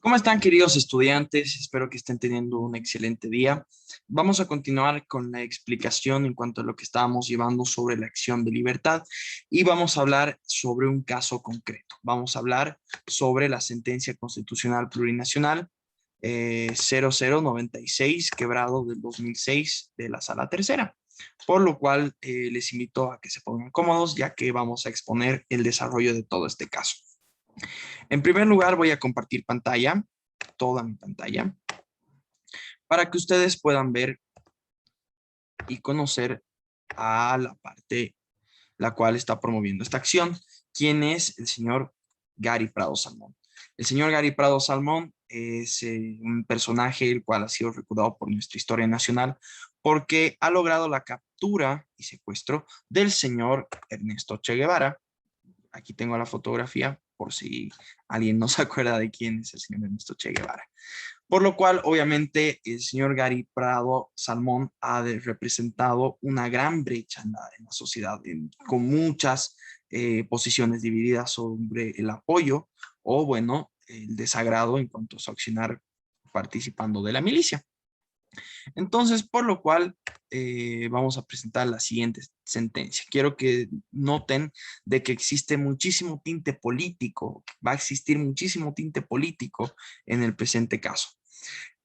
¿Cómo están, queridos estudiantes? Espero que estén teniendo un excelente día. Vamos a continuar con la explicación en cuanto a lo que estábamos llevando sobre la acción de libertad y vamos a hablar sobre un caso concreto. Vamos a hablar sobre la sentencia constitucional plurinacional 0096, quebrado del 2006 de la Sala Tercera. Por lo cual les invito a que se pongan cómodos, ya que vamos a exponer el desarrollo de todo este caso. En primer lugar, voy a compartir pantalla, toda mi pantalla, para que ustedes puedan ver y conocer a la parte la cual está promoviendo esta acción. ¿Quién es el señor Gary Prado Salmón? El señor Gary Prado Salmón es un personaje el cual ha sido recordado por nuestra historia nacional porque ha logrado la captura y secuestro del señor Ernesto Che Guevara. Aquí tengo la fotografía por si alguien no se acuerda de quién es el señor Ernesto Che Guevara. Por lo cual, obviamente, el señor Gary Prado Salmón ha representado una gran brecha en la sociedad, con muchas posiciones divididas sobre el apoyo o, bueno, el desagrado en cuanto a su accionar participando de la milicia. Entonces, por lo cual, vamos a presentar la siguiente sentencia. Quiero que noten de que existe muchísimo tinte político, va a existir muchísimo tinte político en el presente caso.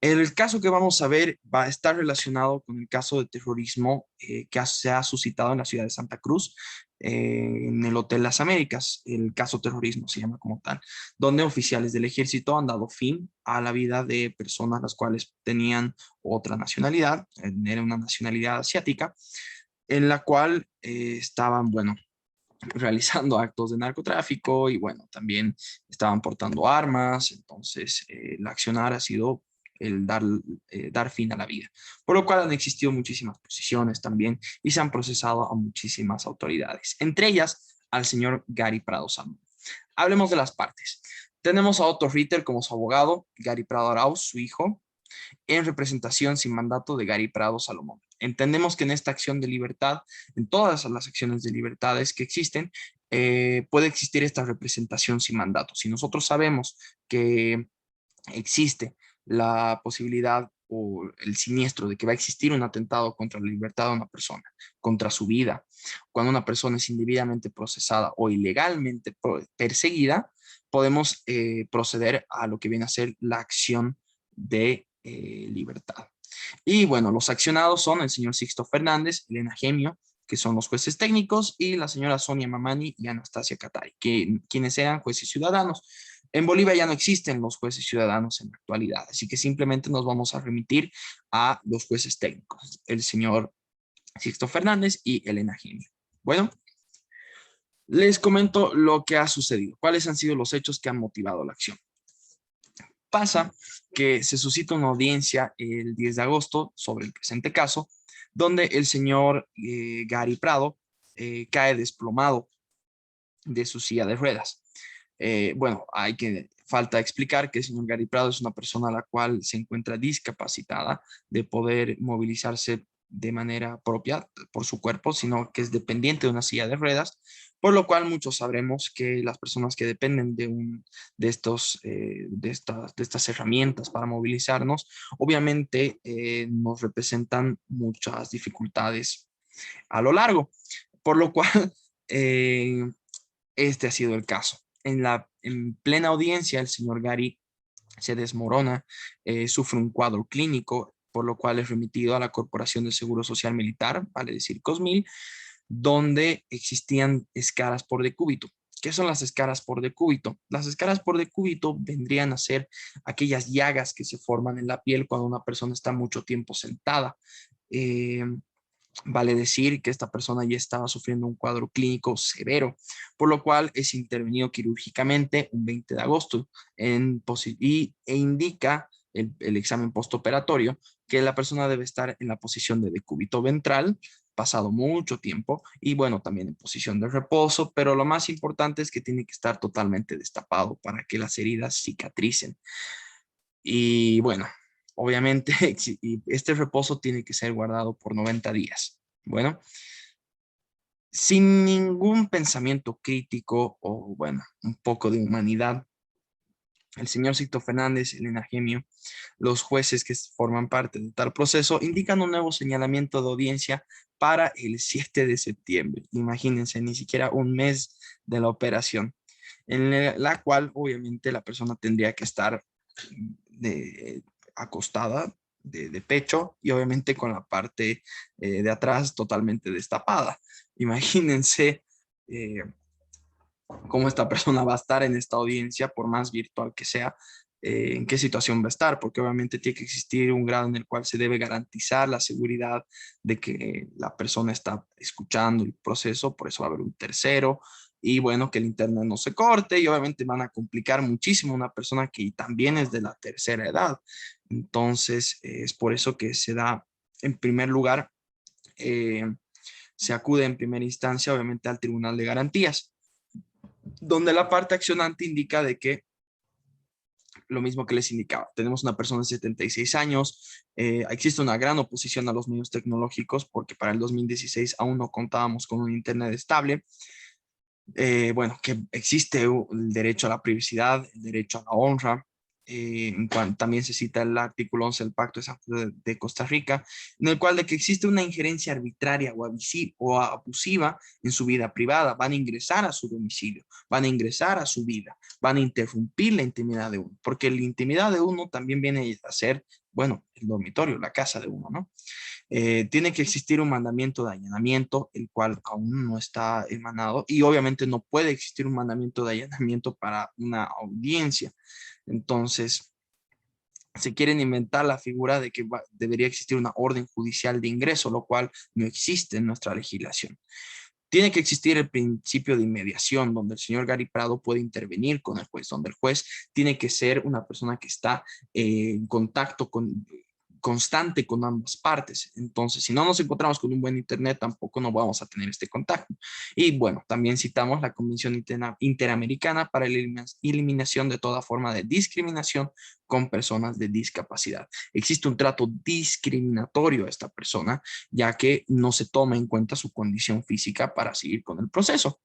El caso que vamos a ver va a estar relacionado con el caso de terrorismo que se ha suscitado en la ciudad de Santa Cruz, en el Hotel Las Américas. El caso terrorismo se llama como tal, donde oficiales del ejército han dado fin a la vida de personas las cuales tenían otra nacionalidad, era una nacionalidad asiática, en la cual estaban, bueno, realizando actos de narcotráfico y bueno, también estaban portando armas, entonces el accionar ha sido el dar fin a la vida, por lo cual han existido muchísimas posiciones también y se han procesado a muchísimas autoridades, entre ellas al señor Gary Prado Salmón. Hablemos de las partes. Tenemos a Otto Ritter como su abogado, Gary Prado Arauz, su hijo, en representación sin mandato de Gary Prado Salomón. Entendemos que en esta acción de libertad, en todas las acciones de libertades que existen, puede existir esta representación sin mandato. Si nosotros sabemos que existe la posibilidad o el siniestro de que va a existir un atentado contra la libertad de una persona, contra su vida, cuando una persona es indebidamente procesada o ilegalmente perseguida, podemos proceder a lo que viene a ser la acción de libertad. Y bueno, los accionados son el señor Sixto Fernández, Elena Gemio, que son los jueces técnicos, y la señora Sonia Mamani y Anastasia Catay, quienes eran jueces ciudadanos. En Bolivia ya no existen los jueces ciudadanos en la actualidad, así que simplemente nos vamos a remitir a los jueces técnicos, el señor Sixto Fernández y Elena Gemio. Bueno, les comento lo que ha sucedido, cuáles han sido los hechos que han motivado la acción. Pasa que se suscita una audiencia el 10 de agosto sobre el presente caso, donde el señor Gary Prado cae desplomado de su silla de ruedas. Bueno, falta explicar que el señor Gary Prado es una persona a la cual se encuentra discapacitada de poder movilizarse de manera propia por su cuerpo, sino que es dependiente de una silla de ruedas, por lo cual muchos sabremos que las personas que dependen de estas herramientas para movilizarnos, obviamente nos representan muchas dificultades a lo largo, por lo cual eh, este ha sido el caso. En plena audiencia, el señor Gary se desmorona, sufre un cuadro clínico, por lo cual es remitido a la Corporación del Seguro Social Militar, vale decir COSMIL, donde existían escaras por decúbito. ¿Qué son las escaras por decúbito? Las escaras por decúbito vendrían a ser aquellas llagas que se forman en la piel cuando una persona está mucho tiempo sentada. Eh, Vale decir que esta persona ya estaba sufriendo un cuadro clínico severo, por lo cual es intervenido quirúrgicamente un 20 de agosto e indica el examen postoperatorio que la persona debe estar en la posición de decúbito ventral, pasado mucho tiempo, y bueno, también en posición de reposo, pero lo más importante es que tiene que estar totalmente destapado para que las heridas cicatricen. Y bueno, obviamente este reposo tiene que ser guardado por 90 días. Bueno, sin ningún pensamiento crítico o bueno, un poco de humanidad, el señor Sixto Fernández, Elena Gemio, los jueces que forman parte de tal proceso, indican un nuevo señalamiento de audiencia para el 7 de septiembre. Imagínense, ni siquiera un mes de la operación, en la cual obviamente la persona tendría que estar acostada de pecho y obviamente con la parte de atrás totalmente destapada. Imagínense cómo esta persona va a estar en esta audiencia, por más virtual que sea, en qué situación va a estar, porque obviamente tiene que existir un grado en el cual se debe garantizar la seguridad de que la persona está escuchando el proceso, por eso va a haber un tercero, y bueno, que el internet no se corte, y obviamente van a complicar muchísimo a una persona que también es de la tercera edad. Entonces, es por eso que se da, en primer lugar, eh, se acude en primera instancia, obviamente, al Tribunal de Garantías, donde la parte accionante indica de que lo mismo que les indicaba, tenemos una persona de 76 años, existe una gran oposición a los medios tecnológicos porque para el 2016 aún no contábamos con un internet estable, bueno, que existe el derecho a la privacidad, el derecho a la honra. También se cita el artículo 11 del Pacto de San José de Costa Rica, en el cual de que existe una injerencia arbitraria o abusiva en su vida privada. Van a ingresar a su domicilio, van a ingresar a su vida, van a interrumpir la intimidad de uno, porque la intimidad de uno también viene a ser, bueno, el dormitorio, la casa de uno, ¿no? Tiene que existir un mandamiento de allanamiento, el cual aún no está emanado, y obviamente no puede existir un mandamiento de allanamiento para una audiencia. Entonces, se quieren inventar la figura de que debería existir una orden judicial de ingreso, lo cual no existe en nuestra legislación. Tiene que existir el principio de inmediación, donde el señor Gary Prado puede intervenir con el juez, donde el juez tiene que ser una persona que está en contacto constante con ambas partes. Entonces, si no nos encontramos con un buen internet, tampoco no vamos a tener este contacto. Y bueno, también citamos la Convención Interamericana para la eliminación de toda forma de discriminación con personas de discapacidad. Existe un trato discriminatorio a esta persona, ya que no se toma en cuenta su condición física para seguir con el proceso.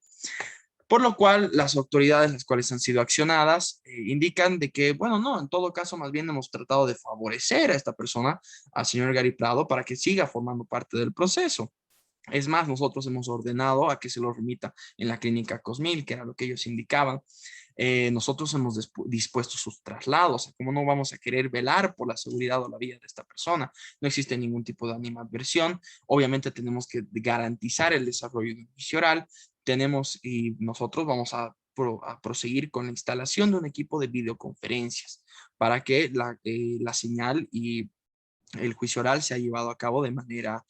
Por lo cual, las autoridades, las cuales han sido accionadas, indican de que, bueno, no, en todo caso, más bien hemos tratado de favorecer a esta persona, al señor Gary Prado, para que siga formando parte del proceso. Es más, nosotros hemos ordenado a que se lo remita en la clínica Cosmil, que era lo que ellos indicaban. Nosotros hemos dispuesto sus traslados. ¿Cómo no vamos a querer velar por la seguridad o la vida de esta persona? No existe ningún tipo de animadversión. Obviamente tenemos que garantizar el desarrollo de un juicio oral. Tenemos y nosotros vamos a proseguir con la instalación de un equipo de videoconferencias para que la señal y el juicio oral se ha llevado a cabo de manera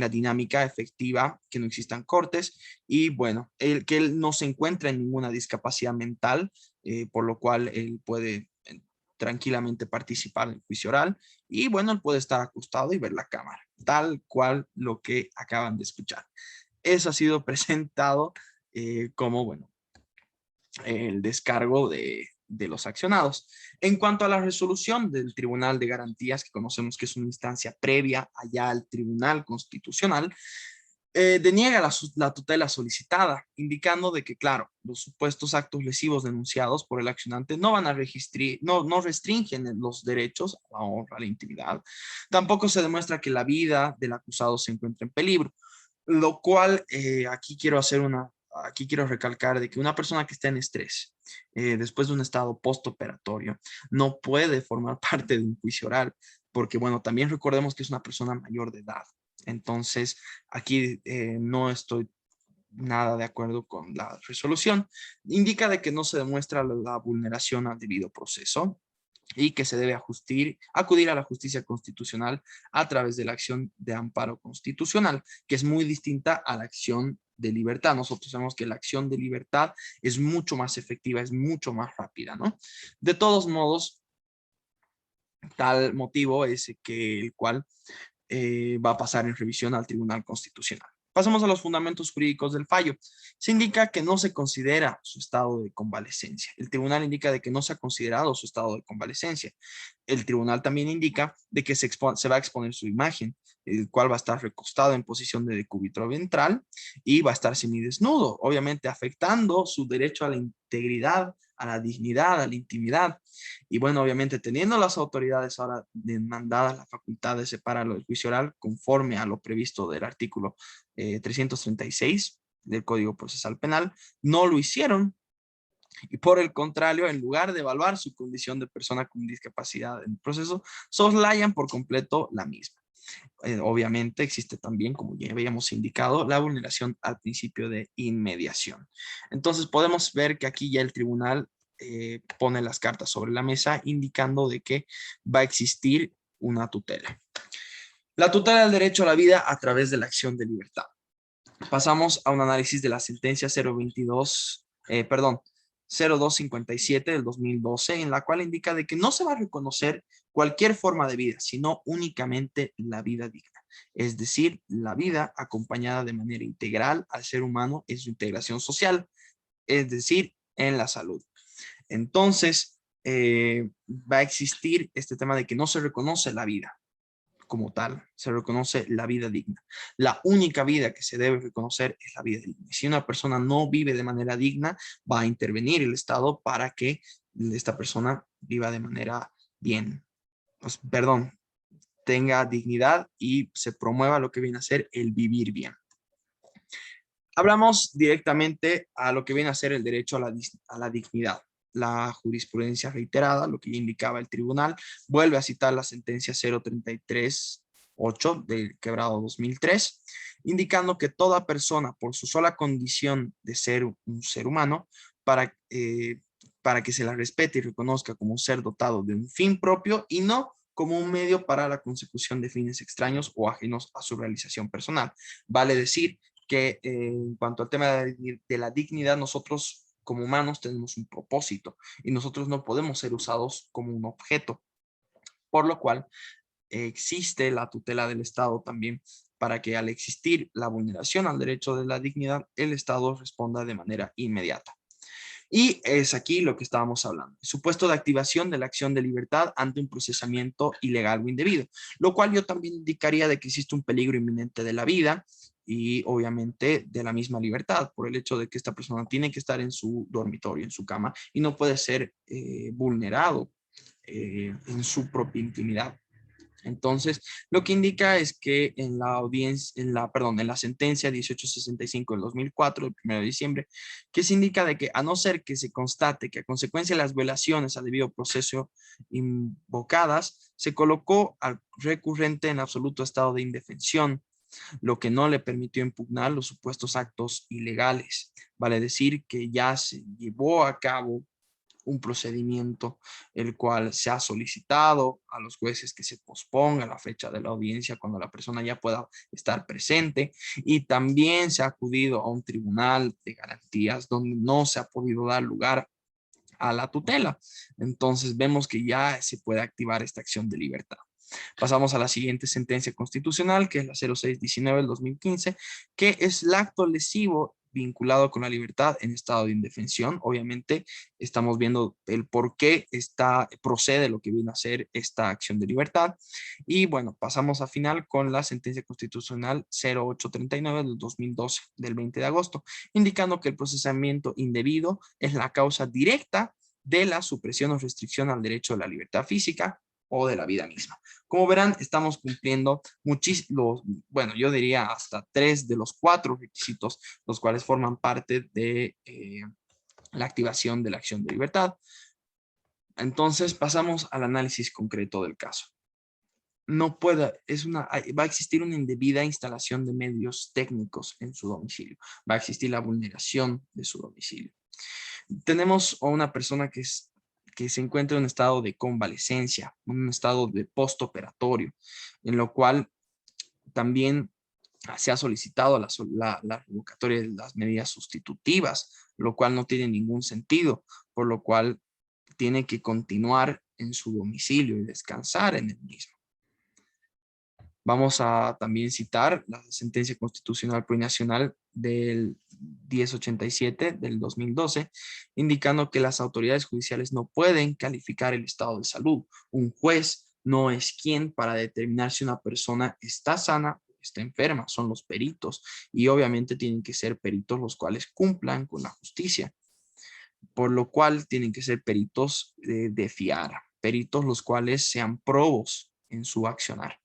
dinámica, efectiva, que no existan cortes y bueno, que él no se encuentra en ninguna discapacidad mental, por lo cual él puede tranquilamente participar en el juicio oral y bueno, él puede estar acostado y ver la cámara, tal cual lo que acaban de escuchar. Eso ha sido presentado como, bueno, el descargo de los accionados. En cuanto a la resolución del Tribunal de Garantías, que conocemos que es una instancia previa allá al Tribunal Constitucional, deniega la tutela solicitada, indicando de que, claro, los supuestos actos lesivos denunciados por el accionante no van a registrar, no restringen los derechos a la honra, a la intimidad. Tampoco se demuestra que la vida del acusado se encuentra en peligro, lo cual aquí quiero recalcar de que una persona que está en estrés, después de un estado postoperatorio, no puede formar parte de un juicio oral, porque bueno, también recordemos que es una persona mayor de edad. Entonces, aquí no estoy nada de acuerdo con la resolución. Indica de que no se demuestra la vulneración al debido proceso y que se debe acudir a la justicia constitucional a través de la acción de amparo constitucional, que es muy distinta a la acción de libertad. Nosotros sabemos que la acción de libertad es mucho más efectiva, es mucho más rápida, ¿no? De todos modos, tal motivo es que el cual va a pasar en revisión al Tribunal Constitucional. Pasamos a los fundamentos jurídicos del fallo. Se indica que no se considera su estado de convalecencia. El tribunal indica de que no se ha considerado su estado de convalecencia. El tribunal también indica de que se va a exponer su imagen, el cual va a estar recostado en posición de decúbito ventral y va a estar semidesnudo, obviamente afectando su derecho a la integridad, a la dignidad, a la intimidad. Y bueno, obviamente teniendo las autoridades ahora demandadas la facultad de separarlo del juicio oral conforme a lo previsto del artículo 336 del Código Procesal Penal, no lo hicieron. Y por el contrario, en lugar de evaluar su condición de persona con discapacidad en el proceso, soslayan por completo la misma. Obviamente existe también, como ya habíamos indicado, la vulneración al principio de inmediación. Entonces podemos ver que aquí ya el tribunal pone las cartas sobre la mesa indicando de que va a existir una tutela. La tutela del derecho a la vida a través de la acción de libertad. Pasamos a un análisis de la sentencia 0257 del 2012, en la cual indica de que no se va a reconocer cualquier forma de vida, sino únicamente la vida digna. Es decir, la vida acompañada de manera integral al ser humano en su integración social, es decir, en la salud. Entonces, va a existir este tema de que no se reconoce la vida como tal, se reconoce la vida digna. La única vida que se debe reconocer es la vida digna. Si una persona no vive de manera digna, va a intervenir el Estado para que esta persona viva de manera bien, pues, perdón, tenga dignidad y se promueva lo que viene a ser el vivir bien. Hablamos directamente a lo que viene a ser el derecho a la dignidad. La jurisprudencia reiterada, lo que ya indicaba el tribunal, vuelve a citar la sentencia 0338 del quebrado 2003, indicando que toda persona, por su sola condición de ser un ser humano, para que se la respete y reconozca como un ser dotado de un fin propio y no como un medio para la consecución de fines extraños o ajenos a su realización personal. Vale decir que en cuanto al tema de la dignidad, nosotros como humanos tenemos un propósito y nosotros no podemos ser usados como un objeto, por lo cual existe la tutela del Estado también para que al existir la vulneración al derecho de la dignidad, el Estado responda de manera inmediata. Y es aquí lo que estábamos hablando. Supuesto de activación de la acción de libertad ante un procesamiento ilegal o indebido, lo cual yo también indicaría de que existe un peligro inminente de la vida y obviamente de la misma libertad, por el hecho de que esta persona tiene que estar en su dormitorio, en su cama, y no puede ser vulnerado en su propia intimidad. Entonces, lo que indica es que en la audiencia, en la sentencia 1865 del 2004, el 1 de diciembre, que se indica de que a no ser que se constate que a consecuencia de las violaciones al debido proceso invocadas, se colocó al recurrente en absoluto estado de indefensión, lo que no le permitió impugnar los supuestos actos ilegales. Vale decir que ya se llevó a cabo un procedimiento el cual se ha solicitado a los jueces que se posponga la fecha de la audiencia cuando la persona ya pueda estar presente, y también se ha acudido a un tribunal de garantías donde no se ha podido dar lugar a la tutela. Entonces vemos que ya se puede activar esta acción de libertad. Pasamos a la siguiente sentencia constitucional, que es la 0619 del 2015, que es el acto lesivo vinculado con la libertad en estado de indefensión. Obviamente estamos viendo el por qué procede lo que viene a ser esta acción de libertad. Y bueno, pasamos a final con la sentencia constitucional 0839 del 2012, del 20 de agosto, indicando que el procesamiento indebido es la causa directa de la supresión o restricción al derecho de la libertad física o de la vida misma. Como verán, estamos cumpliendo muchísimos, bueno, yo diría hasta 3 de los 4 requisitos, los cuales forman parte de la activación de la acción de libertad. Entonces, pasamos al análisis concreto del caso. No puede, va a existir una indebida instalación de medios técnicos en su domicilio. Va a existir la vulneración de su domicilio. Tenemos a una persona que se encuentra en un estado de convalecencia, un estado de postoperatorio, en lo cual también se ha solicitado la revocatoria de las medidas sustitutivas, lo cual no tiene ningún sentido, por lo cual tiene que continuar en su domicilio y descansar en el mismo. Vamos a también citar la sentencia constitucional plurinacional del 1087 del 2012, indicando que las autoridades judiciales no pueden calificar el estado de salud. Un juez no es quien para determinar si una persona está sana o está enferma, son los peritos, y obviamente tienen que ser peritos los cuales cumplan con la justicia. por lo cual tienen que ser peritos de fiar, peritos los cuales sean probos en su accionar.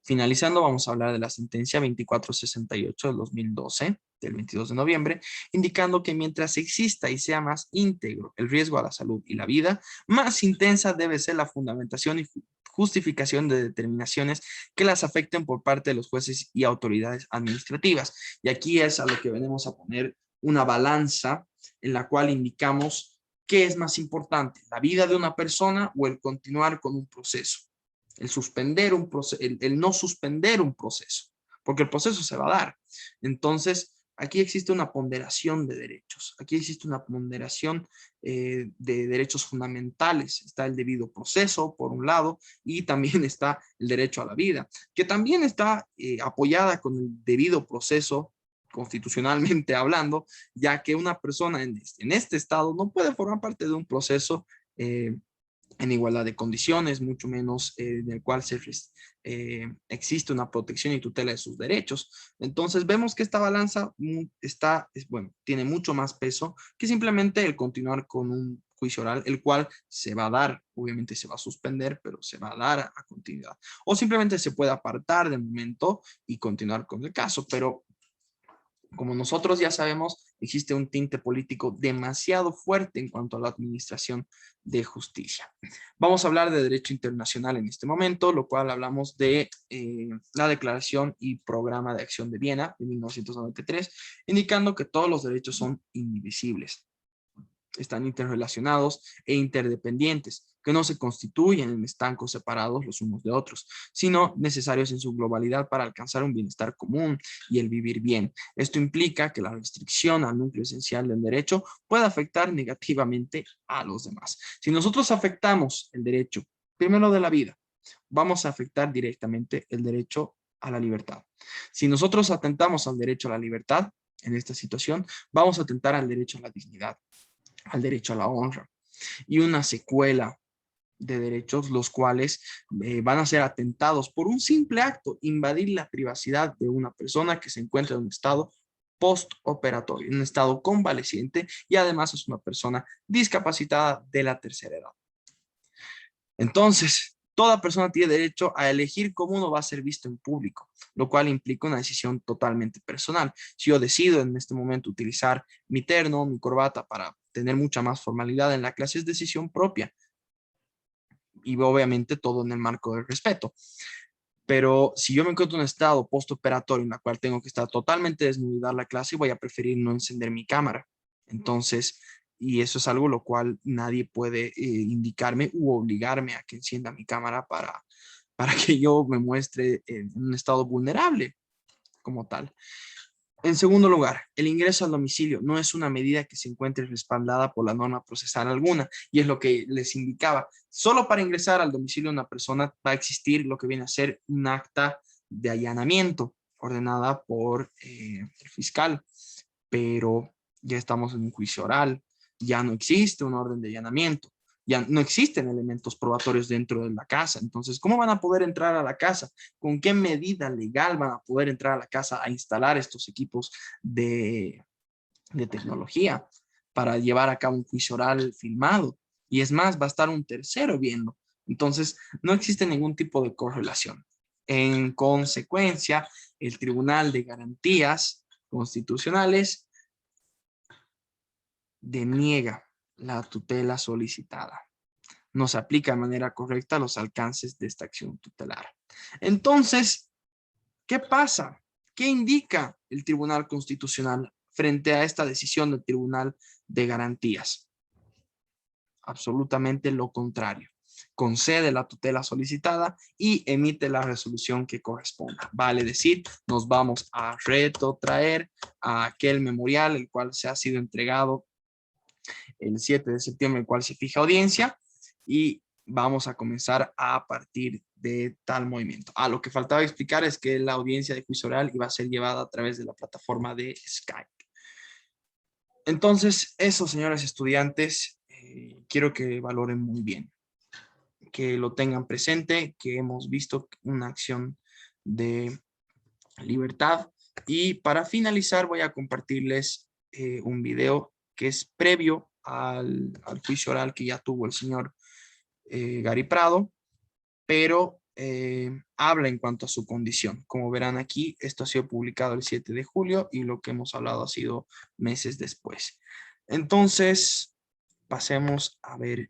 Finalizando, vamos a hablar de la sentencia 2468 del 2012, del 22 de noviembre, indicando que mientras exista y sea más íntegro el riesgo a la salud y la vida, más intensa debe ser la fundamentación y justificación de determinaciones que las afecten por parte de los jueces y autoridades administrativas. Y aquí es a lo que venimos a poner una balanza en la cual indicamos qué es más importante, la vida de una persona o el continuar con un proceso. El suspender un proceso, el no suspender un proceso, porque el proceso se va a dar. Entonces, aquí existe una ponderación de derechos, aquí existe una ponderación de derechos fundamentales. Está el debido proceso, por un lado, y también está el derecho a la vida, que también está apoyada con el debido proceso constitucionalmente hablando, ya que una persona en este estado no puede formar parte de un proceso en igualdad de condiciones, mucho menos en el cual existe una protección y tutela de sus derechos. Entonces vemos que esta balanza bueno, tiene mucho más peso que simplemente el continuar con un juicio oral, el cual se va a dar, obviamente se va a suspender, pero se va a dar a continuidad. O simplemente se puede apartar de momento y continuar con el caso, pero como nosotros ya sabemos, existe un tinte político demasiado fuerte en cuanto a la administración de justicia. Vamos a hablar de derecho internacional en este momento, lo cual hablamos de la Declaración y Programa de Acción de Viena de 1993, indicando que todos los derechos son indivisibles, están interrelacionados e interdependientes, que no se constituyen en estancos separados los unos de otros, sino necesarios en su globalidad para alcanzar un bienestar común y el vivir bien. Esto implica que la restricción al núcleo esencial del derecho puede afectar negativamente a los demás. Si nosotros afectamos el derecho, primero de la vida, vamos a afectar directamente el derecho a la libertad. Si nosotros atentamos al derecho a la libertad, en esta situación, vamos a atentar al derecho a la dignidad, al derecho a la honra y una secuela de derechos los cuales van a ser atentados por un simple acto, invadir la privacidad de una persona que se encuentra en un estado postoperatorio, en un estado convaleciente y además es una persona discapacitada de la tercera edad. Entonces, toda persona tiene derecho a elegir cómo uno va a ser visto en público, lo cual implica una decisión totalmente personal. Si yo decido en este momento utilizar mi terno, mi corbata para tener mucha más formalidad en la clase, es decisión propia. Y obviamente todo en el marco del respeto. Pero si yo me encuentro en un estado postoperatorio en la cual tengo que estar totalmente desnudo y dar la clase, voy a preferir no encender mi cámara. Entonces, y eso es algo lo cual nadie puede indicarme u obligarme a que encienda mi cámara para que yo me muestre en un estado vulnerable como tal. En segundo lugar, el ingreso al domicilio no es una medida que se encuentre respaldada por la norma procesal alguna, y es lo que les indicaba. Solo para ingresar al domicilio de una persona va a existir lo que viene a ser un acta de allanamiento ordenada por el fiscal, pero ya estamos en un juicio oral, ya no existe una orden de allanamiento, ya no existen elementos probatorios dentro de la casa. Entonces, ¿cómo van a poder entrar a la casa? ¿Con qué medida legal van a poder entrar a la casa a instalar estos equipos de tecnología para llevar a cabo un juicio oral filmado? Y es más, va a estar un tercero viendo. Entonces, no existe ningún tipo de correlación. En consecuencia, el Tribunal de Garantías Constitucionales deniega la tutela solicitada. No se aplica de manera correcta los alcances de esta acción tutelar. Entonces, ¿qué pasa? ¿Qué indica el Tribunal Constitucional frente a esta decisión del Tribunal de Garantías? Absolutamente lo contrario. Concede la tutela solicitada y emite la resolución que corresponda. Vale decir, nos vamos a retrotraer a aquel memorial el cual se ha sido entregado el 7 de septiembre, el cual se fija audiencia, y vamos a comenzar a partir de tal movimiento. Lo que faltaba explicar es que la audiencia de juicio oral iba a ser llevada a través de la plataforma de Skype. Entonces, eso, señores estudiantes, quiero que valoren muy bien, que lo tengan presente, que hemos visto una acción de libertad. Y para finalizar voy a compartirles un video que que es previo al juicio oral que ya tuvo el señor Gary Prado, pero habla en cuanto a su condición. Como verán aquí, esto ha sido publicado el 7 de julio y lo que hemos hablado ha sido meses después. Entonces, pasemos a ver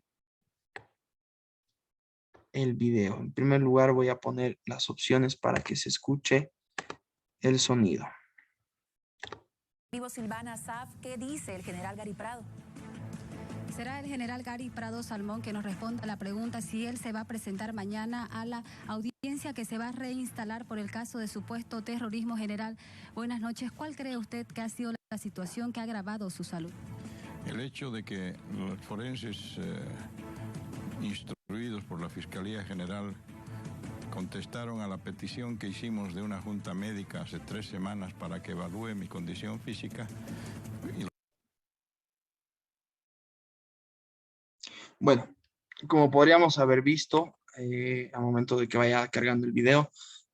el video. En primer lugar, voy a poner las opciones para que se escuche el sonido. Vivo Silvana Saf, ¿qué dice el general Gary Prado? Será el general Gary Prado Salmón que nos responda a la pregunta si él se va a presentar mañana a la audiencia que se va a reinstalar por el caso de supuesto terrorismo. General, buenas noches. ¿Cuál cree usted que ha sido la situación que ha agravado su salud? El hecho de que los forenses instruidos por la Fiscalía General contestaron a la petición que hicimos de una junta médica hace 3 semanas para que evalúe mi condición física. Bueno, como podríamos haber visto al momento de que vaya cargando el video,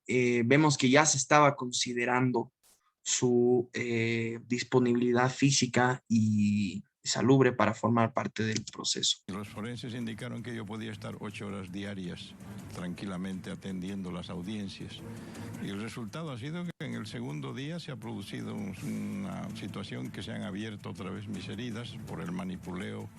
vemos que ya se estaba considerando su disponibilidad física y salubre para formar parte del proceso. Los forenses indicaron que yo podía estar 8 horas diarias tranquilamente atendiendo las audiencias. Y el resultado ha sido que en el segundo día se ha producido una situación que se han abierto otra vez mis heridas por el manipuleo,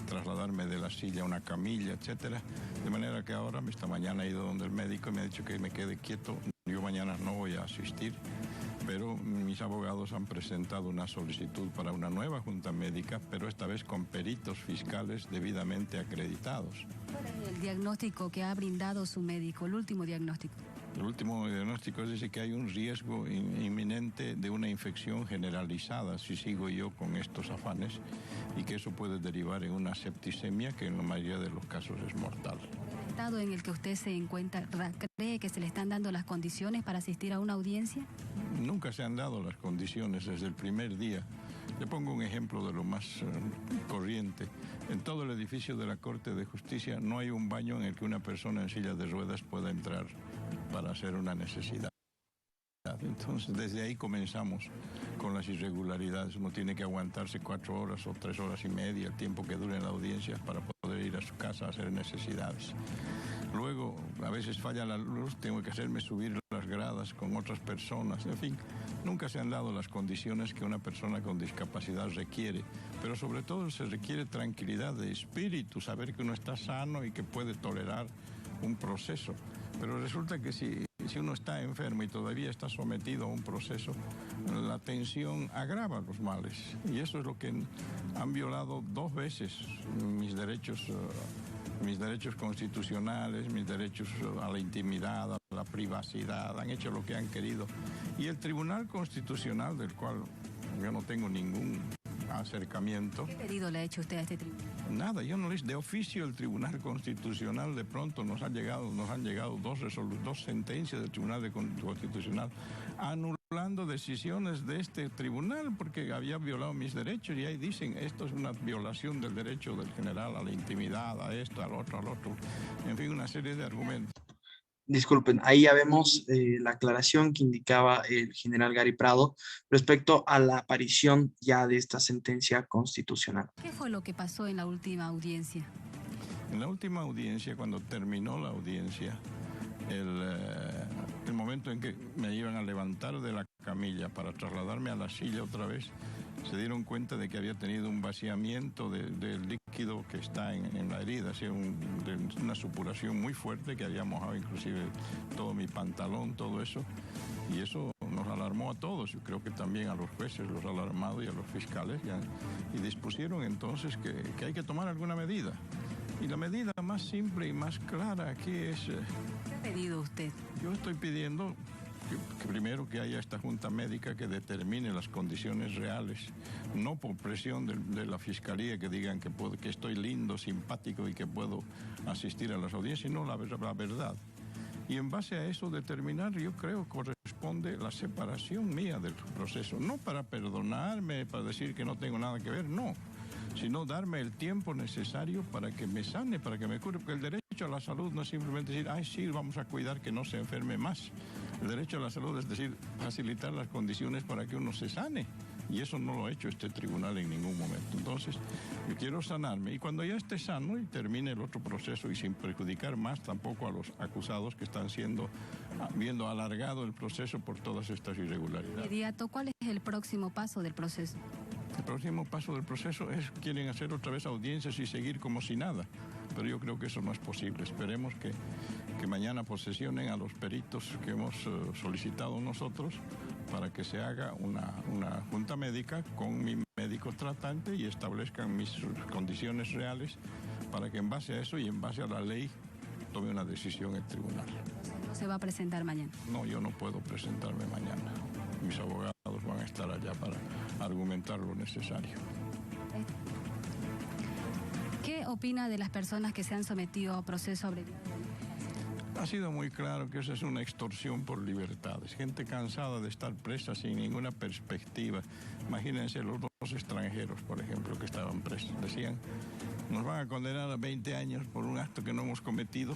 trasladarme de la silla a una camilla, etcétera. De manera que ahora, esta mañana he ido donde el médico y me ha dicho que me quede quieto. Yo mañana no voy a asistir, pero mis abogados han presentado una solicitud para una nueva junta médica, pero esta vez con peritos fiscales debidamente acreditados. ¿Cuál es el diagnóstico que ha brindado su médico, el último diagnóstico? El último diagnóstico es decir que hay un riesgo inminente de una infección generalizada si sigo yo con estos afanes y que eso puede derivar en una septicemia que en la mayoría de los casos es mortal. ¿El estado en el que usted se encuentra, cree que se le están dando las condiciones para asistir a una audiencia? Nunca se han dado las condiciones desde el primer día. Le pongo un ejemplo de lo más corriente. En todo el edificio de la Corte de Justicia no hay un baño en el que una persona en silla de ruedas pueda entrar para hacer una necesidad. Entonces, desde ahí comenzamos con las irregularidades. Uno tiene que aguantarse 4 horas o 3 horas y media, el tiempo que dure la audiencia, para poder ir a su casa a hacer necesidades. Luego, a veces falla la luz, tengo que hacerme subir las gradas con otras personas. En fin, nunca se han dado las condiciones que una persona con discapacidad requiere. Pero sobre todo se requiere tranquilidad de espíritu, saber que uno está sano y que puede tolerar un proceso. Pero resulta que si uno está enfermo y todavía está sometido a un proceso, la tensión agrava los males. Y eso es lo que han violado 2 veces mis derechos constitucionales, mis derechos a la intimidad, a la privacidad. Han hecho lo que han querido. Y el Tribunal Constitucional, del cual yo no tengo ningún acercamiento. ¿Qué pedido le ha hecho usted a este tribunal? Nada, yo no les de oficio el Tribunal Constitucional. De pronto nos han llegado 2 sentencias del Tribunal Constitucional anulando decisiones de este tribunal porque había violado mis derechos, y ahí dicen esto es una violación del derecho del general a la intimidad, a esto, al otro, en fin, una serie de argumentos. Disculpen, ahí ya vemos la aclaración que indicaba el general Gary Prado respecto a la aparición ya de esta sentencia constitucional. ¿Qué fue lo que pasó en la última audiencia? En la última audiencia, cuando terminó la audiencia, el momento en que me iban a levantar de la camilla para trasladarme a la silla otra vez, se dieron cuenta de que había tenido un vaciamiento del líquido que está en la herida, así una supuración muy fuerte que había mojado inclusive todo mi pantalón, todo eso, y eso nos alarmó a todos. Yo creo que también a los jueces los ha alarmado y a los fiscales, y dispusieron entonces que hay que tomar alguna medida. Y la medida más simple y más clara aquí es... ¿Qué ha pedido usted? Yo estoy pidiendo que primero que haya esta junta médica que determine las condiciones reales, no por presión de la fiscalía que digan que estoy lindo, simpático y que puedo asistir a las audiencias, sino la verdad. Y en base a eso determinar, yo creo, corresponde la separación mía del proceso, no para perdonarme, para decir que no tengo nada que ver, no, sino darme el tiempo necesario para que me sane, para que me cure, porque el derecho a la salud no es simplemente decir, ay, sí, vamos a cuidar que no se enferme más. El derecho a la salud es decir, facilitar las condiciones para que uno se sane. Y eso no lo ha hecho este tribunal en ningún momento. Entonces, yo quiero sanarme. Y cuando ya esté sano y termine el otro proceso y sin perjudicar más tampoco a los acusados que están viendo alargado el proceso por todas estas irregularidades. Inmediato, ¿cuál es el próximo paso del proceso? El próximo paso del proceso es quieren hacer otra vez audiencias y seguir como si nada. Pero yo creo que eso no es posible. Esperemos que mañana posesionen a los peritos que hemos solicitado nosotros para que se haga una junta médica con mi médico tratante y establezcan mis condiciones reales para que en base a eso y en base a la ley tome una decisión el tribunal. ¿No se va a presentar mañana? No, yo no puedo presentarme mañana. Mis abogados van a estar allá para argumentar lo necesario. ¿Qué opina de las personas que se han sometido a proceso abreviado? Ha sido muy claro que eso es una extorsión por libertades. Gente cansada de estar presa sin ninguna perspectiva. Imagínense los dos extranjeros, por ejemplo, que estaban presos. Decían, nos van a condenar a 20 años por un acto que no hemos cometido.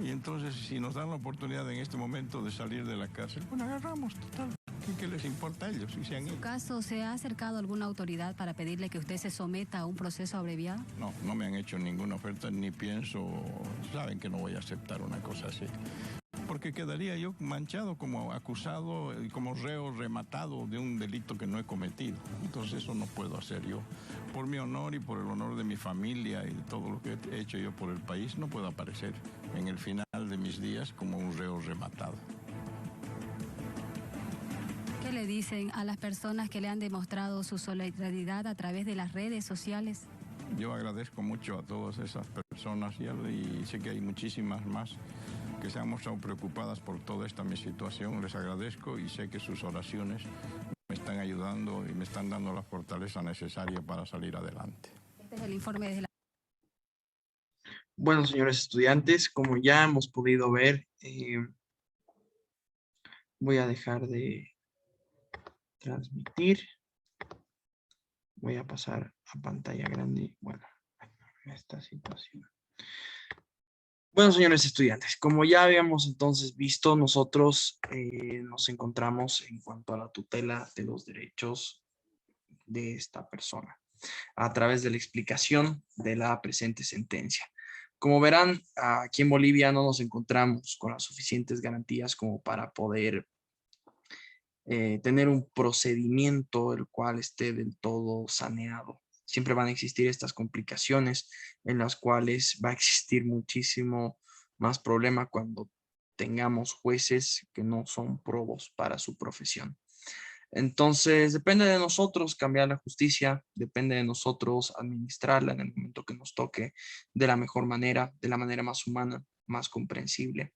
Y entonces, si nos dan la oportunidad en este momento de salir de la cárcel, bueno, agarramos, total. ¿Qué les importa a ellos? Si se han ido. ¿En su caso se ha acercado a alguna autoridad para pedirle que usted se someta a un proceso abreviado? No, no me han hecho ninguna oferta, ni pienso, saben que no voy a aceptar una cosa así. Porque quedaría yo manchado como acusado y como reo rematado de un delito que no he cometido. Entonces eso no puedo hacer yo. Por mi honor y por el honor de mi familia y de todo lo que he hecho yo por el país, no puedo aparecer en el final de mis días como un reo rematado. ¿Qué le dicen a las personas que le han demostrado su solidaridad a través de las redes sociales? Yo agradezco mucho a todas esas personas y sé que hay muchísimas más que se han mostrado preocupadas por toda esta mi situación. Les agradezco y sé que sus oraciones me están ayudando y me están dando la fortaleza necesaria para salir adelante. Este es el informe desde la... Bueno, señores estudiantes, como ya hemos podido ver, voy a dejar de transmitir. Voy a pasar a pantalla grande. Bueno, esta situación. Bueno, señores estudiantes, como ya habíamos entonces visto, nosotros nos encontramos en cuanto a la tutela de los derechos de esta persona a través de la explicación de la presente sentencia. Como verán, aquí en Bolivia no nos encontramos con las suficientes garantías como para poder tener un procedimiento el cual esté del todo saneado. Siempre van a existir estas complicaciones en las cuales va a existir muchísimo más problema cuando tengamos jueces que no son probos para su profesión. Entonces, depende de nosotros cambiar la justicia, depende de nosotros administrarla en el momento que nos toque de la mejor manera, de la manera más humana, más comprensible.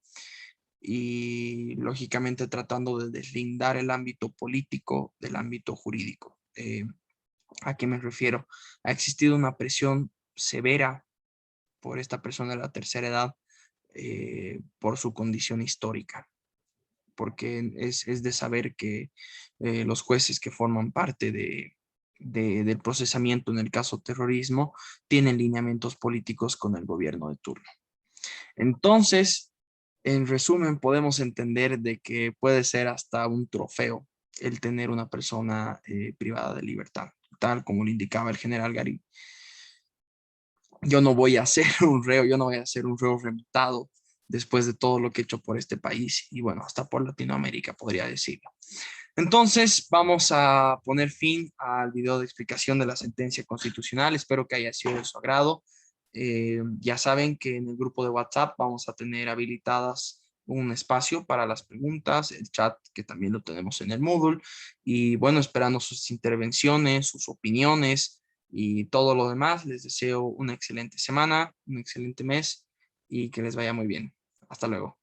Y lógicamente tratando de deslindar el ámbito político del ámbito jurídico. ¿A qué me refiero? Ha existido una presión severa por esta persona de la tercera edad por su condición histórica, porque es de saber que los jueces que forman parte del procesamiento en el caso terrorismo tienen lineamientos políticos con el gobierno de turno. Entonces, en resumen, podemos entender de que puede ser hasta un trofeo el tener una persona privada de libertad, tal como lo indicaba el general Garí. Yo no voy a ser un reo, yo no voy a ser un reo rematado después de todo lo que he hecho por este país y bueno, hasta por Latinoamérica podría decirlo. Entonces, vamos a poner fin al video de explicación de la sentencia constitucional. Espero que haya sido de su agrado. Ya saben que en el grupo de WhatsApp vamos a tener habilitadas un espacio para las preguntas, el chat que también lo tenemos en el Moodle y bueno, esperando sus intervenciones, sus opiniones y todo lo demás. Les deseo una excelente semana, un excelente mes y que les vaya muy bien. Hasta luego.